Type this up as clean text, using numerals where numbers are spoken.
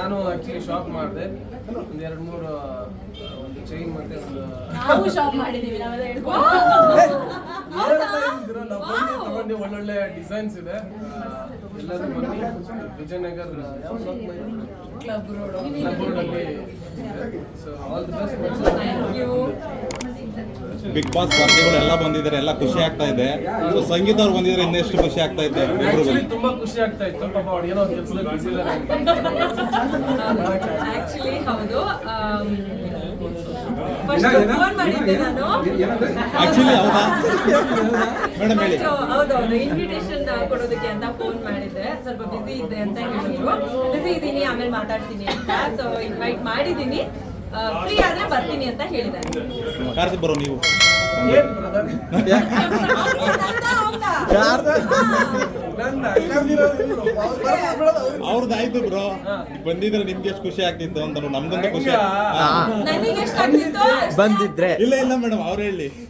ನಾನು actually shop ಮಾಡಿದೆ ಒಂದು 2-3 ಒಂದು ಚೈನ್ ಮತ್ತೆ ಒಂದು ನಾವು ಶಾಪ್ ಮಾಡಿದೀವಿ ನಾವೆಲ್ಲ ತಗೊಂಡು ಒಳ್ಳೊಳ್ಳೆ ಡಿಸೈನ್ಸ್ ಇದೆ ಎಲ್ಲರೂ ಬನ್ನಿ ವಿಜಯನಗರ ಕ್ಲಬ್ ರೋಡ್ ಅಲ್ಲಿ so all the best thank you. Big boss ಸ್ಪರ್ಧಿಗಳು ಎಲ್ಲ ಬಂದಿದ್ದಾರೆ, ಎಲ್ಲ ಖುಷಿ ಆಗ್ತಾ ಇದೆ. ಸಂಗೀತ ಅವ್ರು ಬಂದಿದ್ರೆ ಇನ್ನೆಷ್ಟು ಖುಷಿ ಆಗ್ತಾ ಇದೆ. ಆಕ್ಚುಲಿ ತುಂಬಾ ಖುಷಿ ಆಗ್ತಾ ಇತ್ತು. ಪಾಪ ಅವ್ರು ಏನೋ ಕೆಲಸದಲ್ಲಿ ಬಿಸಿ ಇದ್ದಾರೆ. ಆಕ್ಚುಲಿ ಹೌದು, ಫಸ್ಟ್ ಫೋನ್ ಮಾಡಿದ್ದೆ ನಾನು. ಆಕ್ಚುಲಿ ಹೌದಾ ಮೇಡಮ್ ಹೇಳಿ. ಹೌದೌದು, ಇನ್ವಿಟೇಷನ್ ಕೊಡೋದಕ್ಕೆ ಅಂತ ಫೋನ್ ಮಾಡಿದ್ದೆ. ಸ್ವಲ್ಪ ಬಿಸಿ ಇದ್ದೆ ಅಂತ ಹೇಳಿದ್ರು. ಬಿಸಿ ಇದ್ದೀನಿ, ಆಮೇಲೆ ಮಾತಾಡ್ತೀನಿ ಅಂತ. ಸೊ ಇನ್ವೈಟ್ ಮಾಡಿದ್ದೀನಿ, ಫ್ರೀ ಆದ್ರೆ ಬರ್ತೀನಿ ಅಂತ ಹೇಳಿದ್ದಾರೆ. ಕಾರ್ತಿಕ್ ಬರೋ ನೀವು ಏನ್ ಬ್ರದರ್ ಅವ್ರದ್ದಾಯ್ತು ಬ್ರೋ, ಬಂದಿದ್ರೆ ನಿಮ್ಗೆ ಎಷ್ಟು ಖುಷಿ ಆಗ್ತಿತ್ತು ಅಂತ ನಮ್ಗಂತ ಖುಷಿ. ನನಗೆ ಎಷ್ಟು ಆಗ್ತಿತ್ತು ಬಂದಿದ್ರೆ ಇಲ್ಲ ಇಲ್ಲ ಮೇಡಮ್ ಅವ್ರು ಹೇಳಿ.